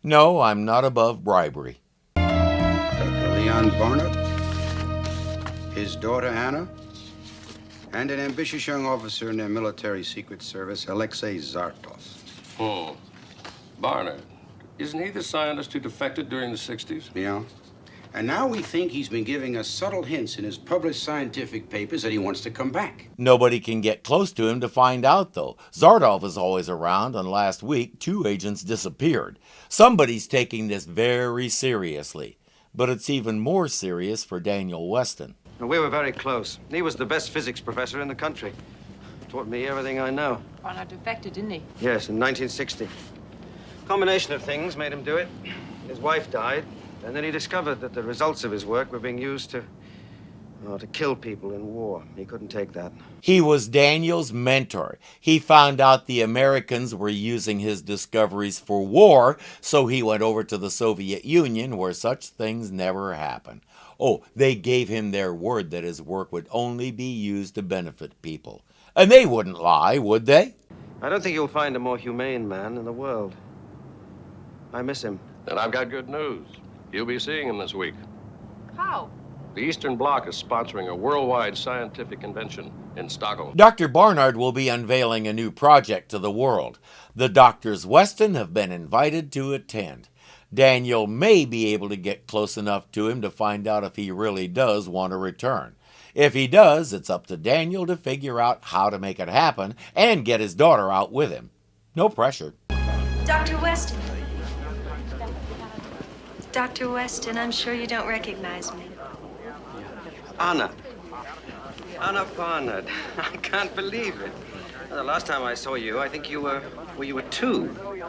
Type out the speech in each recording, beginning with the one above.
No, I'm not above bribery. Dr. Leon Barnard, his daughter Anna, and an ambitious young officer in their military secret service, Alexei Zartov. Oh, Barnard. Isn't he the scientist who defected during the 60s? Yeah. And now we think he's been giving us subtle hints in his published scientific papers that he wants to come back. Nobody can get close to him to find out, though. Zartov is always around, and last week, 2 agents disappeared. Somebody's taking this very seriously. But it's even more serious for Daniel Weston. We were very close. He was the best physics professor in the country. Taught me everything I know. Barnard defected, didn't he? Yes, in 1960. Combination of things made him do it. His wife died, and then he discovered that the results of his work were being used to kill people in war. He couldn't take that. He was Daniel's mentor. He found out the Americans were using his discoveries for war, so he went over to the Soviet Union where such things never happened. Oh, they gave him their word that his work would only be used to benefit people. And they wouldn't lie, would they? I don't think you'll find a more humane man in the world. I miss him. And I've got good news. You'll be seeing him this week. How? The Eastern Bloc is sponsoring a worldwide scientific convention in Stockholm. Dr. Barnard will be unveiling a new project to the world. The Doctors Weston have been invited to attend. Daniel may be able to get close enough to him to find out if he really does want to return. If he does, it's up to Daniel to figure out how to make it happen and get his daughter out with him. No pressure. Dr. Weston. Dr. Weston, I'm sure you don't recognize me. Anna. Anna Barnard. I can't believe it. The last time I saw you, I think you were 2.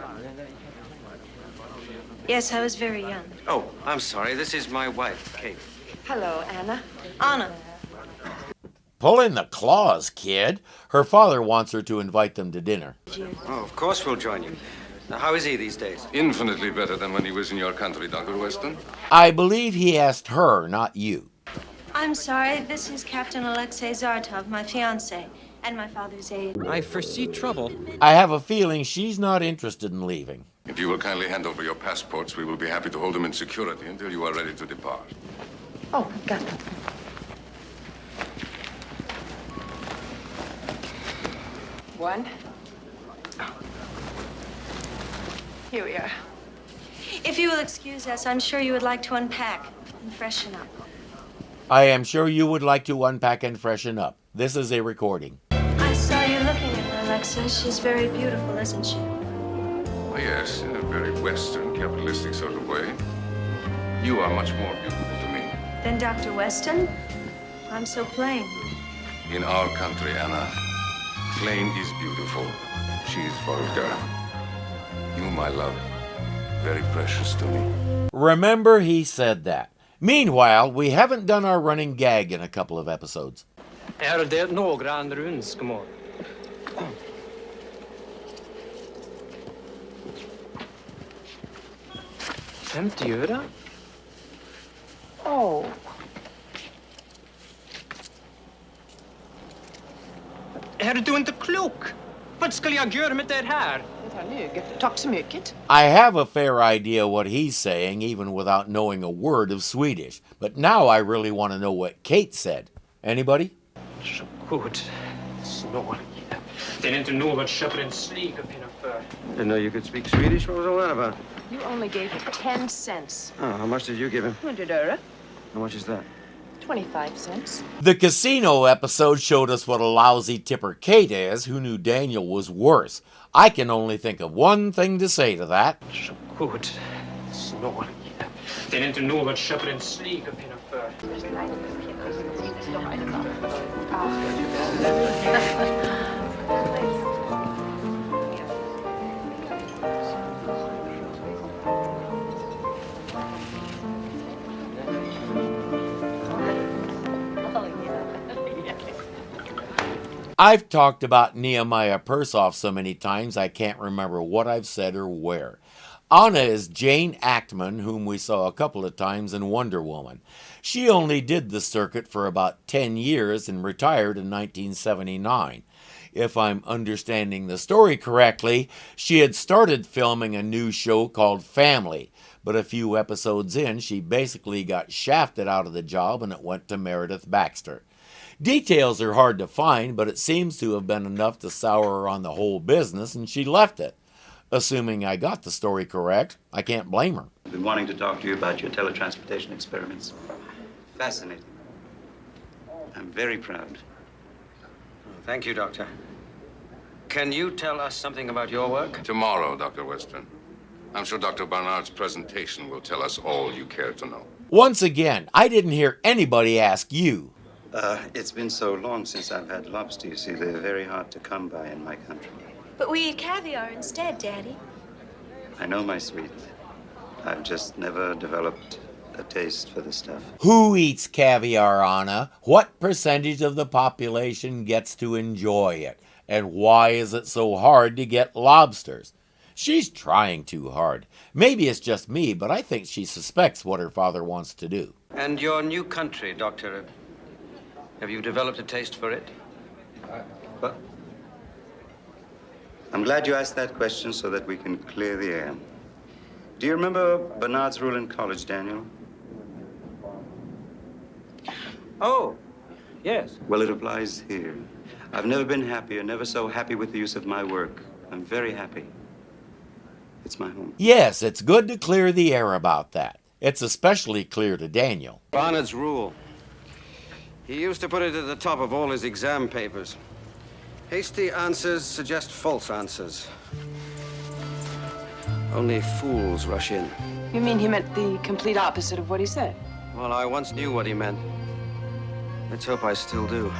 Yes, I was very young. Oh, I'm sorry. This is my wife, Kate. Hello, Anna. Anna. Pull in the claws, kid. Her father wants her to invite them to dinner. Oh, of course we'll join you. Now, how is he these days? Infinitely better than when he was in your country, Dr. Weston. I believe he asked her, not you. I'm sorry, this is Captain Alexei Zartov, my fiancé, and my father's aide. I foresee trouble. I have a feeling she's not interested in leaving. If you will kindly hand over your passports, we will be happy to hold them in security until you are ready to depart. Oh, got them. One. Here we are. If you will excuse us, I'm sure you would like to unpack and freshen up. I am sure you would like to unpack and freshen up. This is a recording. I saw you looking at her, Alexa. She's very beautiful, isn't she? Oh, yes, in a very Western, capitalistic sort of way. You are much more beautiful to me. Then Dr. Weston? I'm so plain. In our country, Anna, plain is beautiful. She is vulgar. You, my love, very precious to me. Remember, he said that. Meanwhile, we haven't done our running gag in a couple of episodes. Är det några andra önskemål? 50 euro? Oh. Är du inte klok? Vad skulle jag göra med det här? Tack så mycket. I have a fair idea what he's saying, even without knowing a word of Swedish. But now I really want to know what Kate said. Anybody? Så god. Snål. Det är inte något köper en slik och pinna för. Didn't know you could speak Swedish. What was all that about? You only gave him 10 cents. Oh, how much did you give him? 100 euro. How much is that? 25 cents. The casino episode showed us what a lousy tipper Kate is, who knew Daniel was worse. I can only think of one thing to say to that. Så god. Snål. Det är inte något köper en slik och pinna för. I've talked about Nehemiah Persoff so many times I can't remember what I've said or where. Anna is Jane Actman, whom we saw a couple of times in Wonder Woman. She only did the circuit for about 10 years and retired in 1979. If I'm understanding the story correctly, she had started filming a new show called Family, but a few episodes in, she basically got shafted out of the job and it went to Meredith Baxter. Details are hard to find, but it seems to have been enough to sour her on the whole business, and she left it. Assuming I got the story correct, I can't blame her. I've been wanting to talk to you about your teletransportation experiments. Fascinating. I'm very proud. Thank you, Doctor. Can you tell us something about your work? Tomorrow, Dr. Weston. I'm sure Dr. Barnard's presentation will tell us all you care to know. Once again, I didn't hear anybody ask you. It's been so long since I've had lobster, you see. They're very hard to come by in my country. But we eat caviar instead, Daddy. I know, my sweet. I've just never developed a taste for the stuff. Who eats caviar, Anna? What percentage of the population gets to enjoy it? And why is it so hard to get lobsters? She's trying too hard. Maybe it's just me, but I think she suspects what her father wants to do. And your new country, Doctor, have you developed a taste for it? But I'm glad you asked that question so that we can clear the air. Do you remember Barnard's rule in college, Daniel? Oh, yes. Well, it applies here. I've never been happier, never so happy with the use of my work. I'm very happy. It's my home. Yes, it's good to clear the air about that. It's especially clear to Daniel. Barnard's rule. He used to put it at the top of all his exam papers. Hasty answers suggest false answers. Only fools rush in. You mean he meant the complete opposite of what he said? Well, I once knew what he meant. Let's hope I still do.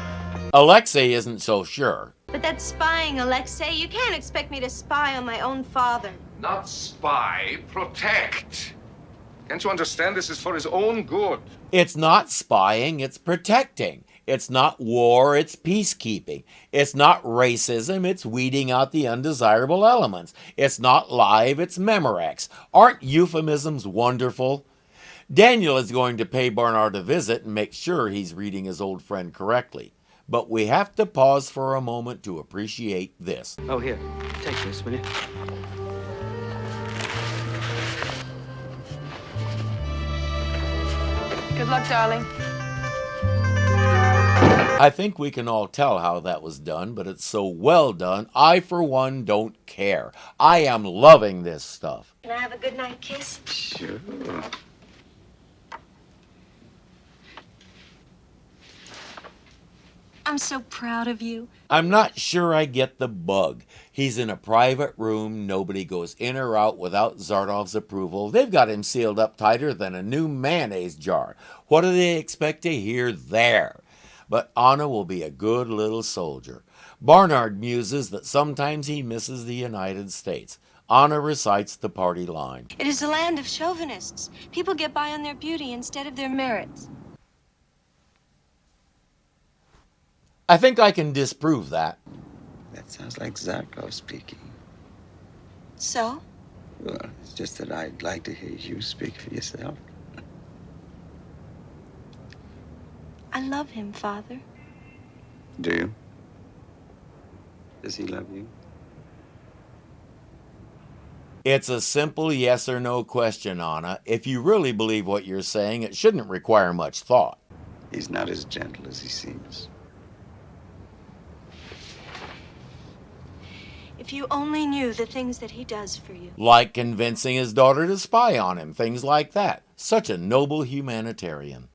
Alexei isn't so sure. But that's spying, Alexei. You can't expect me to spy on my own father. Not spy, protect. Can't you understand? This is for his own good. It's not spying, it's protecting. It's not war, it's peacekeeping. It's not racism, it's weeding out the undesirable elements. It's not live, it's Memorex. Aren't euphemisms wonderful? Daniel is going to pay Barnard a visit and make sure he's reading his old friend correctly. But we have to pause for a moment to appreciate this. Oh, here. Take this, will you? Good luck, darling. I think we can all tell how that was done, but it's so well done, I, for one, don't care. I am loving this stuff. Can I have a good night kiss? Sure. I'm so proud of you. I'm not sure I get the bug. He's in a private room. Nobody goes in or out without Zartov's approval. They've got him sealed up tighter than a new mayonnaise jar. What do they expect to hear there? But Anna will be a good little soldier. Barnard muses that sometimes he misses the United States. Anna recites the party line. It is a land of chauvinists. People get by on their beauty instead of their merits. I think I can disprove that. That sounds like Zarkov speaking. So? Well, it's just that I'd like to hear you speak for yourself. I love him, Father. Do you? Does he love you? It's a simple yes or no question, Anna. If you really believe what you're saying, it shouldn't require much thought. He's not as gentle as he seems. If you only knew the things that he does for you. Like convincing his daughter to spy on him, things like that. Such a noble humanitarian.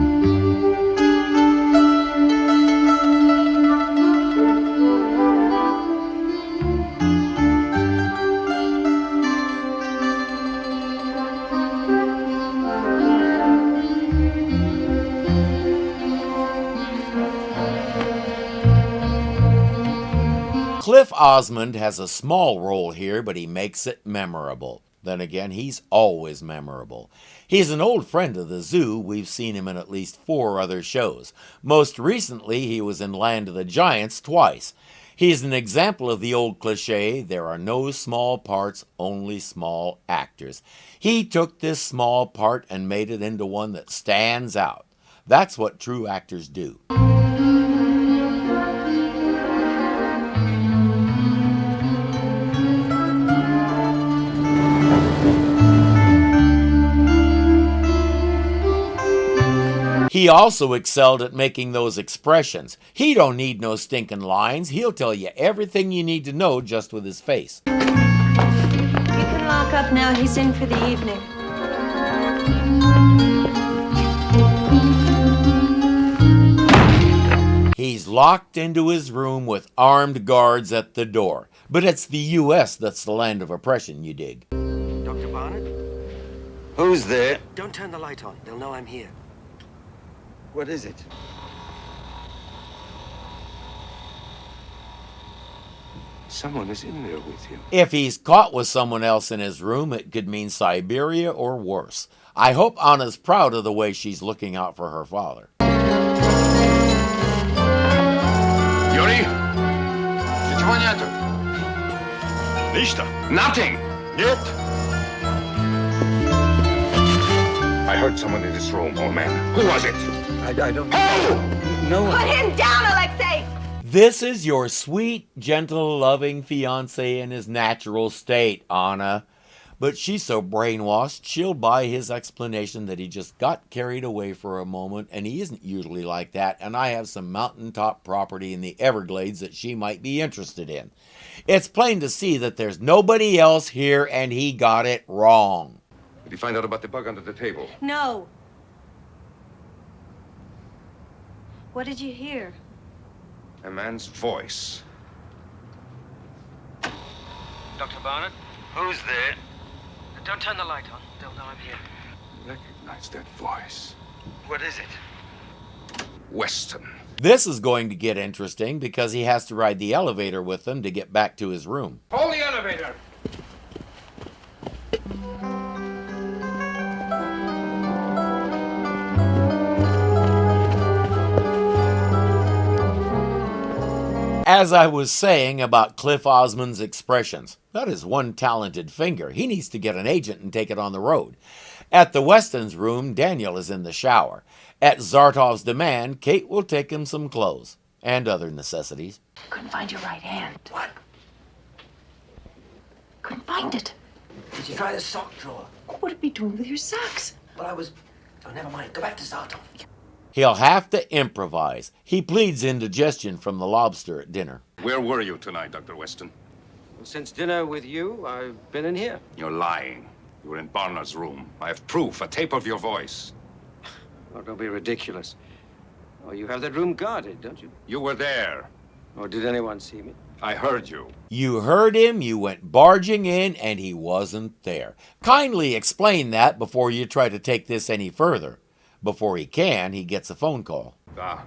Cliff Osmond has a small role here, but he makes it memorable. Then again, he's always memorable. He's an old friend of the zoo. We've seen him in at least 4 other shows. Most recently, he was in Land of the Giants twice. He's an example of the old cliche, there are no small parts, only small actors. He took this small part and made it into one that stands out. That's what true actors do. He also excelled at making those expressions. He don't need no stinking lines. He'll tell you everything you need to know just with his face. You can lock up now. He's in for the evening. He's locked into his room with armed guards at the door. But it's the U.S. that's the land of oppression, you dig. Dr. Barnard? Who's there? Don't turn the light on. They'll know I'm here. What is it? Someone is in there with you. If he's caught with someone else in his room, it could mean Siberia or worse. I hope Anna's proud of the way she's looking out for her father. Yuri? Ничего нету. Ничто. Nothing. Нет. I heard someone in this room, old man. Who was it? I don't... Who? No one. Put him down, Alexei! This is your sweet, gentle, loving fiancé in his natural state, Anna. But she's so brainwashed, she'll buy his explanation that he just got carried away for a moment, and he isn't usually like that, and I have some mountaintop property in the Everglades that she might be interested in. It's plain to see that there's nobody else here, and he got it wrong. Did you find out about the bug under the table? No. What did you hear? A man's voice. Dr. Barnard? Who's there? Don't turn the light on. They'll know I'm here. Recognize that voice. What is it? Weston. This is going to get interesting because he has to ride the elevator with them to get back to his room. Hold the elevator. As I was saying about Cliff Osmond's expressions, that is one talented finger. He needs to get an agent and take it on the road. At the Weston's room, Daniel is in the shower. At Zartov's demand, Kate will take him some clothes and other necessities. Couldn't find your right hand. What? Couldn't find it. Did you try the sock drawer? What would it be doing with your socks? Well, I was... Oh, never mind. Go back to Zartov. He'll have to improvise. He pleads indigestion from the lobster at dinner. Where were you tonight, Dr. Weston? Well, since dinner with you, I've been in here. You're lying. You were in Barnard's room. I have proof, a tape of your voice. Oh, don't be ridiculous. Oh, you have that room guarded, don't you? You were there. Or did anyone see me? I heard you. You heard him, you went barging in, and he wasn't there. Kindly explain that before you try to take this any further. Before he can, he gets a phone call. Da.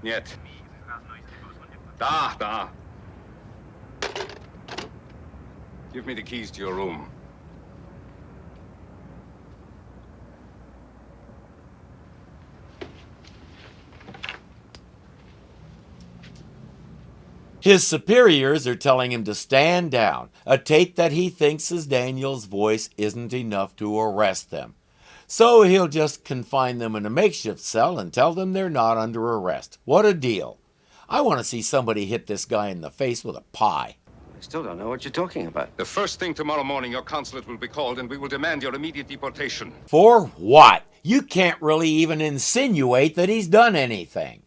Нет. Da. Give me the keys to your room. His superiors are telling him to stand down. A tape that he thinks is Daniel's voice isn't enough to arrest them. So he'll just confine them in a makeshift cell and tell them they're not under arrest. What a deal. I want to see somebody hit this guy in the face with a pie. I still don't know what you're talking about. The first thing tomorrow morning, your consulate will be called and we will demand your immediate deportation. For what? You can't really even insinuate that he's done anything.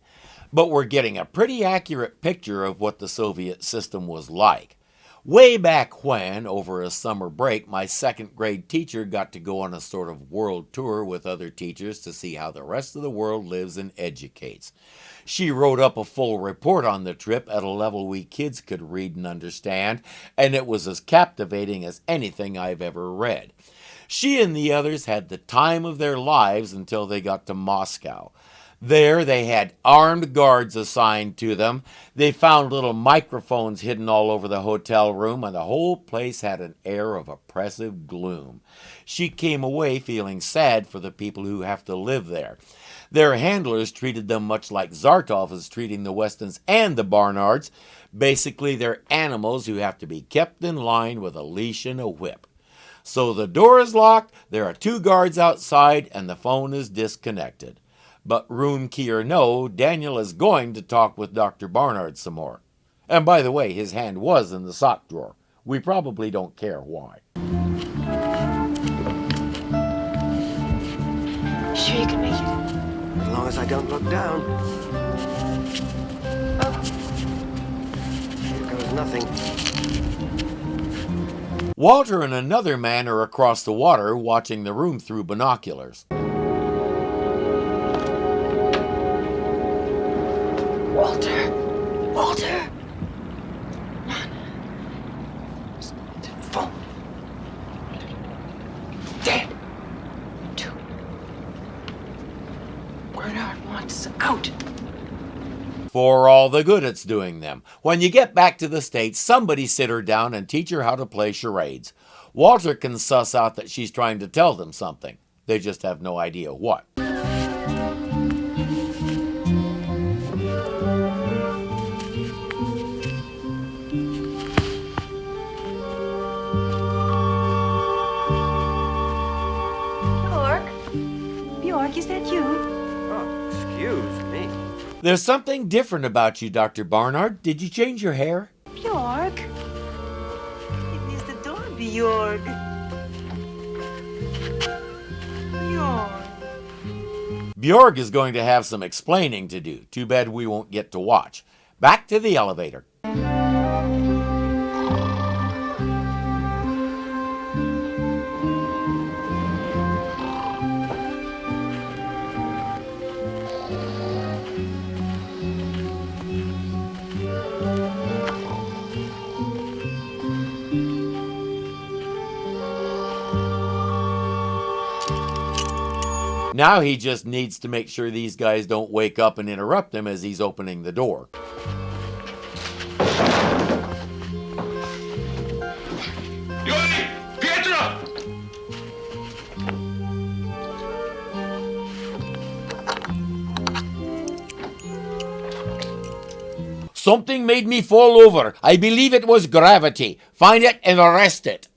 But we're getting a pretty accurate picture of what the Soviet system was like. Way back when, over a summer break, my second grade teacher got to go on a sort of world tour with other teachers to see how the rest of the world lives and educates. She wrote up a full report on the trip at a level we kids could read and understand, and it was as captivating as anything I've ever read. She and the others had the time of their lives until they got to Moscow. There, they had armed guards assigned to them. They found little microphones hidden all over the hotel room, and the whole place had an air of oppressive gloom. She came away feeling sad for the people who have to live there. Their handlers treated them much like Zartov is treating the Westons and the Barnards. Basically, they're animals who have to be kept in line with a leash and a whip. So the door is locked, there are 2 guards outside, and the phone is disconnected. But room key or no, Daniel is going to talk with Dr. Barnard some more. And by the way, his hand was in the sock drawer. We probably don't care why. Sure you can make as I don't look down. Oh. Here goes nothing. Walter and another man are across the water watching the room through binoculars. Walter! Walter! Phone. Dead. Two. Barnard wants out. For all the good it's doing them. When you get back to the States, somebody sit her down and teach her how to play charades. Walter can suss out that she's trying to tell them something. They just have no idea what. Bjork, is that you? Oh, excuse me. There's something different about you, Dr. Barnard. Did you change your hair? Bjork? It is the door, Bjork. Bjork. Bjorg is going to have some explaining to do. Too bad we won't get to watch. Back to the elevator. Now he just needs to make sure these guys don't wake up and interrupt him as he's opening the door. Pietro! Something made me fall over. I believe it was gravity. Find it and arrest it.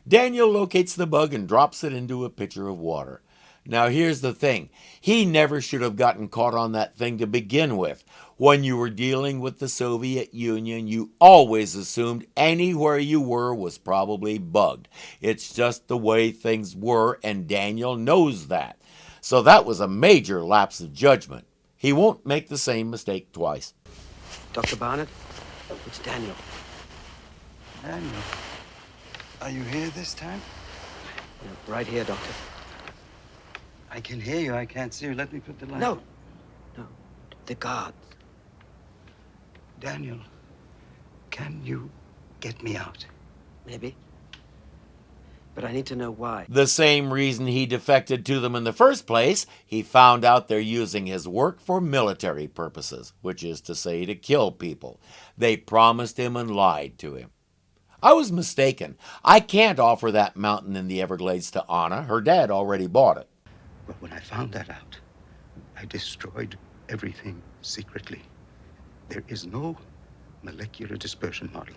Daniel locates the bug and drops it into a pitcher of water. Now here's the thing. He never should have gotten caught on that thing to begin with. When you were dealing with the Soviet Union, you always assumed anywhere you were was probably bugged. It's just the way things were, and Daniel knows that. So that was a major lapse of judgment. He won't make the same mistake twice. Dr. Barnard, it's Daniel. Daniel, are you here this time? Yeah, right here, Doctor. I can hear you. I can't see you. Let me put the light. No. No. The guards. Daniel, can you get me out? Maybe. But I need to know why. The same reason he defected to them in the first place. He found out they're using his work for military purposes, which is to say to kill people. They promised him and lied to him. I was mistaken. I can't offer that mountain in the Everglades to Anna. Her dad already bought it. But when I found that out, I destroyed everything secretly. There is no molecular dispersion model.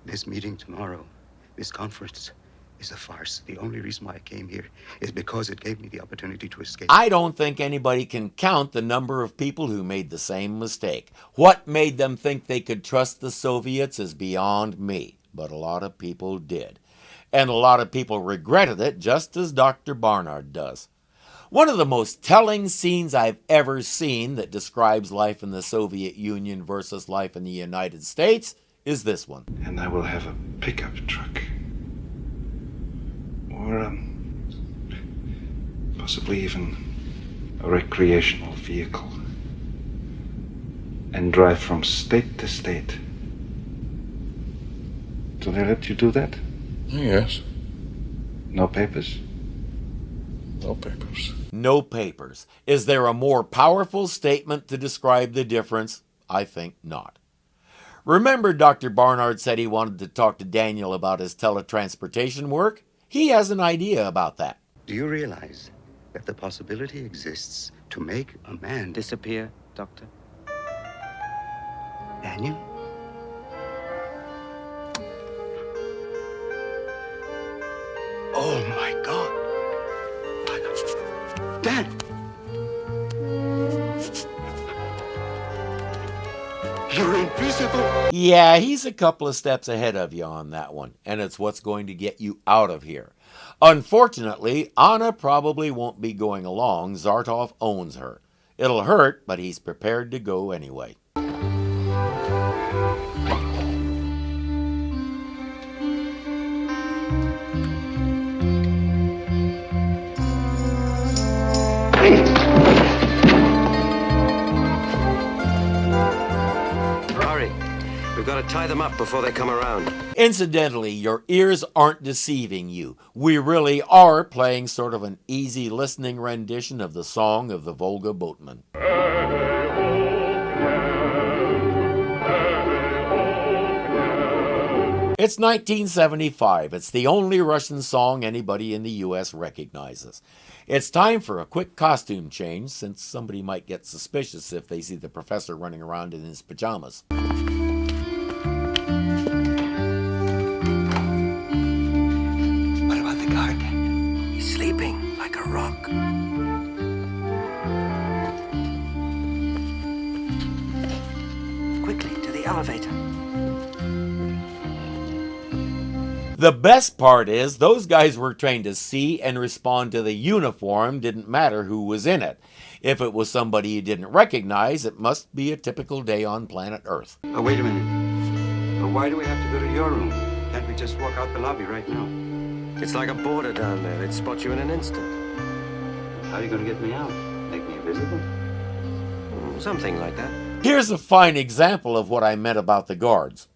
This meeting tomorrow, this conference, is a farce. The only reason why I came here is because it gave me the opportunity to escape. I don't think anybody can count the number of people who made the same mistake. What made them think they could trust the Soviets is beyond me, but a lot of people did. And a lot of people regretted it, just as Dr. Barnard does. One of the most telling scenes I've ever seen that describes life in the Soviet Union versus life in the United States is this one. And I will have a pickup truck. Or possibly even a recreational vehicle. And drive from state to state. Do they let you do that? Yes. No papers? No papers. No papers. Is there a more powerful statement to describe the difference? I think not. Remember Dr. Barnard said he wanted to talk to Daniel about his teletransportation work? He has an idea about that. Do you realize that the possibility exists to make a man Disappear, Doctor. Daniel? Oh my God! Dad! You're invisible! Yeah, he's a couple of steps ahead of you on that one, and it's what's going to get you out of here. Unfortunately, Anna probably won't be going along. Zartov owns her. It'll hurt, but he's prepared to go anyway. Hurry. We've got to tie them up before they come around. Incidentally, your ears aren't deceiving you. We really are playing sort of an easy listening rendition of the Song of the Volga Boatman. It's 1975. It's the only Russian song anybody in the U.S. recognizes. It's time for a quick costume change, since somebody might get suspicious if they see the professor running around in his pajamas. What about the guard? He's sleeping like a rock. Quickly, to the elevator. The best part is those guys were trained to see and respond to the uniform, didn't matter who was in it. If it was somebody you didn't recognize, it must be a typical day on planet Earth. Oh, wait a minute. But why do we have to go to your room? Can't we just walk out the lobby right now? It's like a border down there. They'd spot you in an instant. How are you going to get me out? Make me invisible? Something like that. Here's a fine example of what I meant about the guards.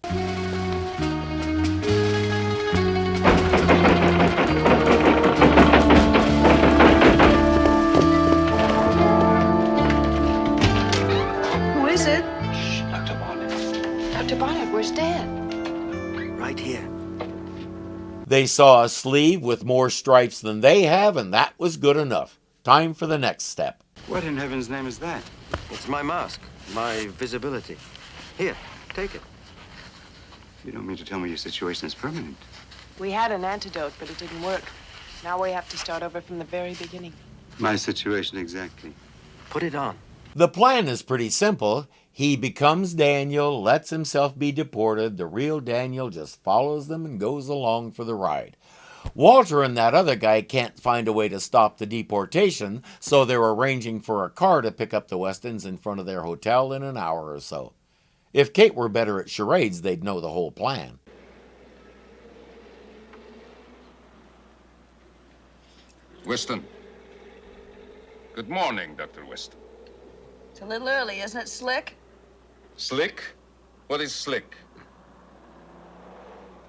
Who is it? Shh, Dr. Barnard. Dr. Barnard, where's Dad? Right here. They saw a sleeve with more stripes than they have, and that was good enough. Time for the next step. What in heaven's name is that? It's my mask. My visibility. Here, take it. You don't mean to tell me your situation is permanent? We had an antidote, but it didn't work. Now we have to start over from the very beginning. My situation exactly. Put it on. The plan is pretty simple. He becomes Daniel, lets himself be deported. The real Daniel just follows them and goes along for the ride. Walter and that other guy can't find a way to stop the deportation, so they're arranging for a car to pick up the Westons in front of their hotel in an hour or so. If Kate were better at charades, they'd know the whole plan. Weston. Good morning, Dr. Weston. It's a little early, isn't it, Slick? Slick? What is slick?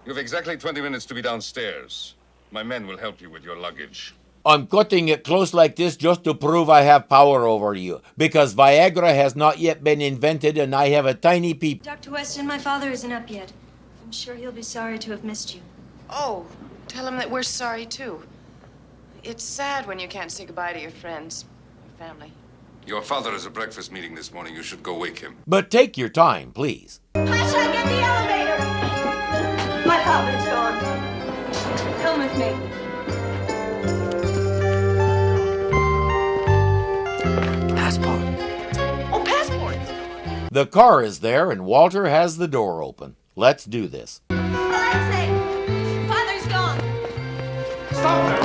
You have exactly 20 minutes to be downstairs. My men will help you with your luggage. I'm cutting it close like this just to prove I have power over you, because Viagra has not yet been invented and I have a tiny peep. Dr. Weston, my father isn't up yet. I'm sure he'll be sorry to have missed you. Oh, tell him that we're sorry, too. It's sad when you can't say goodbye to your friends, your family. Your father has a breakfast meeting this morning. You should go wake him. But take your time, please. Pasha, get the elevator! My father's gone. Come with me. Passport. Oh, passport! The car is there and Walter has the door open. Let's do this. Alexei! Father's gone! Stop there!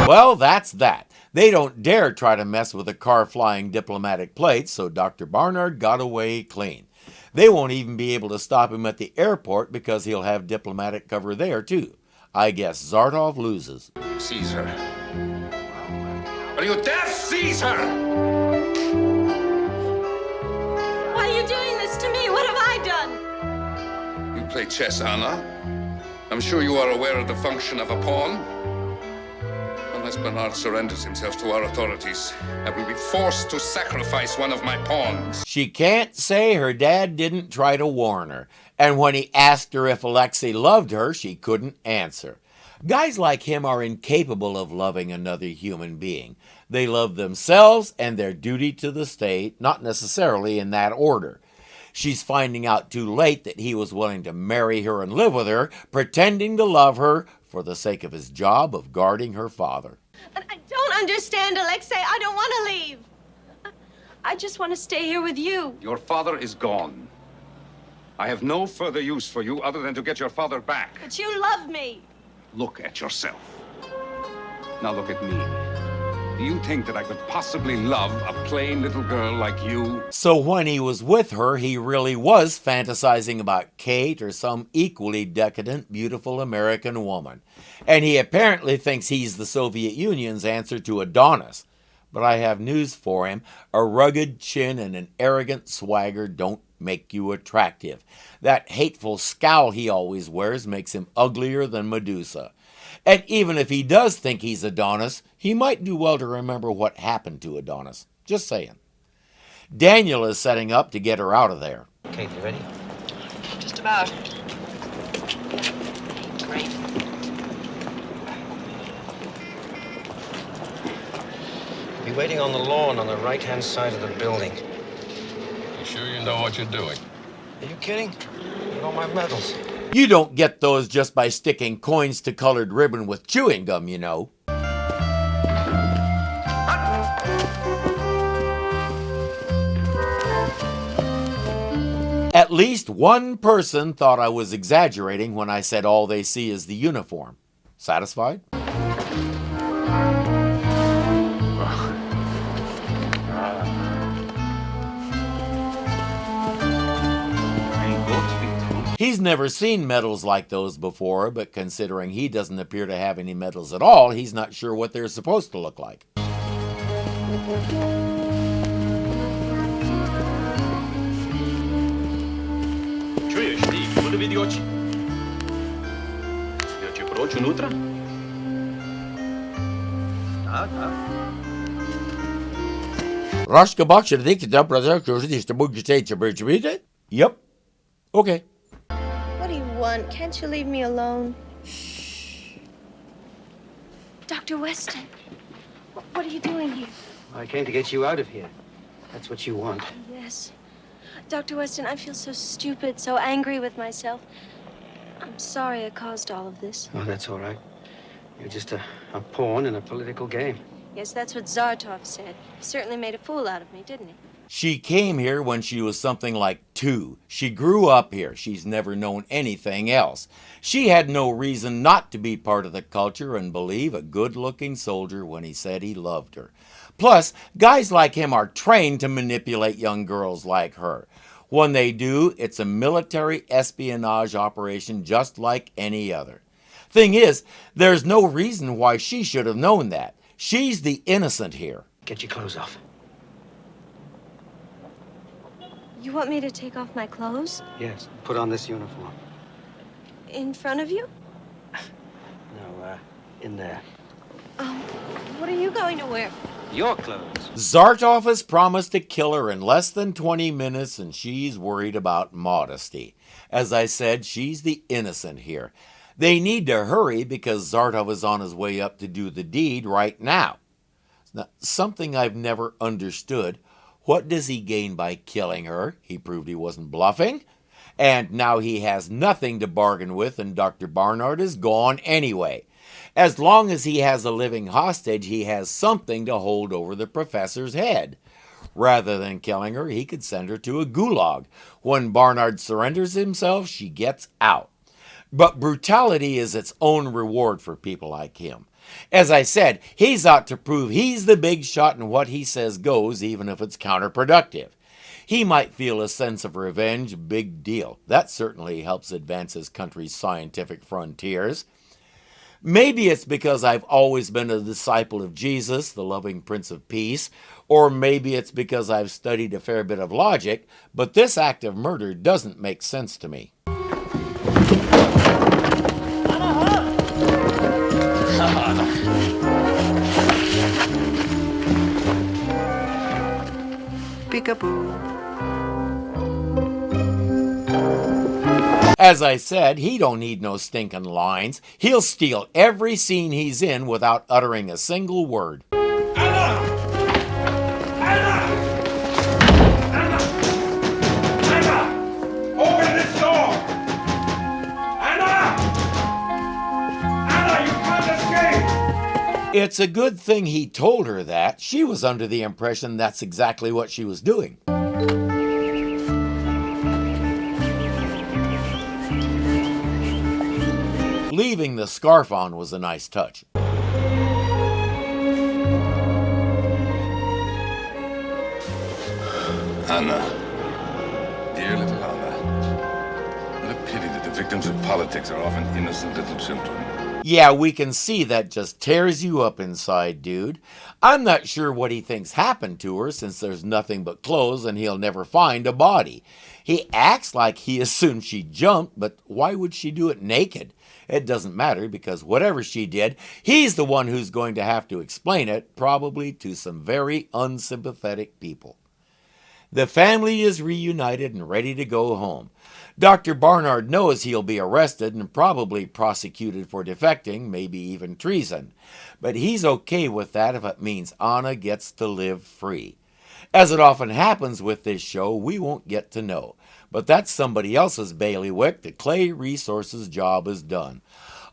Well, that's that. They don't dare try to mess with a car flying diplomatic plates, so Dr. Barnard got away clean. They won't even be able to stop him at the airport because he'll have diplomatic cover there, too. I guess Zartov loses. Seize her. Are you deaf? Seize her! Why are you doing this to me? What have I done? You play chess, Anna. I'm sure you are aware of the function of a pawn. Unless Barnard surrenders himself to our authorities, I will be forced to sacrifice one of my pawns. She can't say her dad didn't try to warn her. And when he asked her if Alexei loved her, she couldn't answer. Guys like him are incapable of loving another human being. They love themselves and their duty to the state, not necessarily in that order. She's finding out too late that he was willing to marry her and live with her, pretending to love her for the sake of his job of guarding her father. But I don't understand, Alexei. I don't want to leave. I just want to stay here with you. Your father is gone. I have no further use for you other than to get your father back. But you love me. Look at yourself. Now look at me. Do you think that I could possibly love a plain little girl like you? So when he was with her, he really was fantasizing about Kate or some equally decadent, beautiful American woman. And he apparently thinks he's the Soviet Union's answer to Adonis. But I have news for him. A rugged chin and an arrogant swagger don't make you attractive. That hateful scowl he always wears makes him uglier than Medusa. And even if he does think he's Adonis, he might do well to remember what happened to Adonis. Just saying. Daniel is setting up to get her out of there. Kate, you ready? Just about. Great. Be waiting on the lawn on the right-hand side of the building. You sure you know what you're doing? Are you kidding? Look at all my medals. You don't get those just by sticking coins to colored ribbon with chewing gum, you know. At least one person thought I was exaggerating when I said all they see is the uniform. Satisfied? He's never seen medals like those before, but considering he doesn't appear to have any medals at all, he's not sure what they're supposed to look like. Чуєш, ти куди від очі? Я чи прочу нутра? Так, так. Yep. Okay. What do you want? Can't you leave me alone? Dr. Weston, what are you doing here? I came to get you out of here. That's what you want. Yes. Dr. Weston, I feel so stupid, so angry with myself. I'm sorry I caused all of this. Oh, that's all right. You're just a pawn in a political game. Yes, that's what Zartov said. He certainly made a fool out of me, didn't he? She came here when she was something like 2. She grew up here. She's never known anything else. She had no reason not to be part of the culture and believe a good-looking soldier when he said he loved her. Plus, guys like him are trained to manipulate young girls like her. When they do, it's a military espionage operation just like any other. Thing is, there's no reason why she should have known that. She's the innocent here. Get your clothes off. You want me to take off my clothes? Yes, put on this uniform. In front of you? No, in there. What are you going to wear? Your clothes. Zartov has promised to kill her in less than 20 minutes, and she's worried about modesty. As I said, she's the innocent here. They need to hurry because Zartov is on his way up to do the deed right now. Now, something I've never understood. What does he gain by killing her? He proved he wasn't bluffing. And now he has nothing to bargain with, and Dr. Barnard is gone anyway. As long as he has a living hostage, he has something to hold over the professor's head. Rather than killing her, he could send her to a gulag. When Barnard surrenders himself, she gets out. But brutality is its own reward for people like him. As I said, he's out to prove he's the big shot and what he says goes, even if it's counterproductive. He might feel a sense of revenge, big deal. That certainly helps advance his country's scientific frontiers. Maybe it's because I've always been a disciple of Jesus, the loving Prince of Peace, or maybe it's because I've studied a fair bit of logic, but this act of murder doesn't make sense to me. Peekaboo. As I said, he don't need no stinking lines. He'll steal every scene he's in without uttering a single word. Anna! Anna! Anna! Anna! it's a good thing he told her that. She was under the impression that's exactly what she was doing. Leaving the scarf on was a nice touch. Anna. Dear little Anna. What a pity that the victims of politics are often innocent little children. Yeah, we can see that just tears you up inside, dude. I'm not sure what he thinks happened to her since there's nothing but clothes and he'll never find a body. He acts like he assumed she jumped, but why would she do it naked? It doesn't matter because whatever she did, he's the one who's going to have to explain it, probably to some very unsympathetic people. The family is reunited and ready to go home. Dr. Barnard knows he'll be arrested and probably prosecuted for defecting, maybe even treason. But he's okay with that if it means Anna gets to live free. As it often happens with this show, we won't get to know. But that's somebody else's bailiwick. The Clay Resources job is done.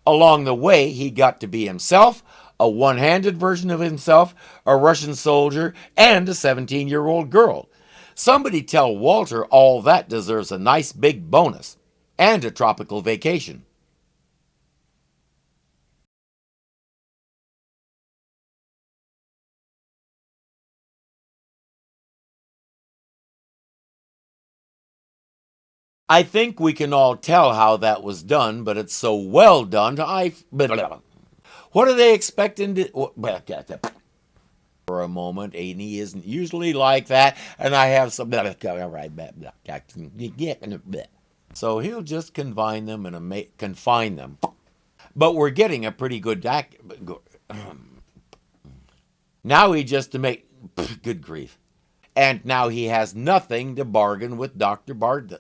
Along the way, he got to be himself, a one-handed version of himself, a Russian soldier, and a 17-year-old girl. Somebody tell Walter all that deserves a nice big bonus and a tropical vacation. I think we can all tell how that was done, but it's so well done. What are they expecting to... For a moment, and he isn't usually like that, and I have some... So he'll just confine them and confine them. But we're getting a pretty good... Now he just to make... Good grief. And now he has nothing to bargain with Dr. Bard.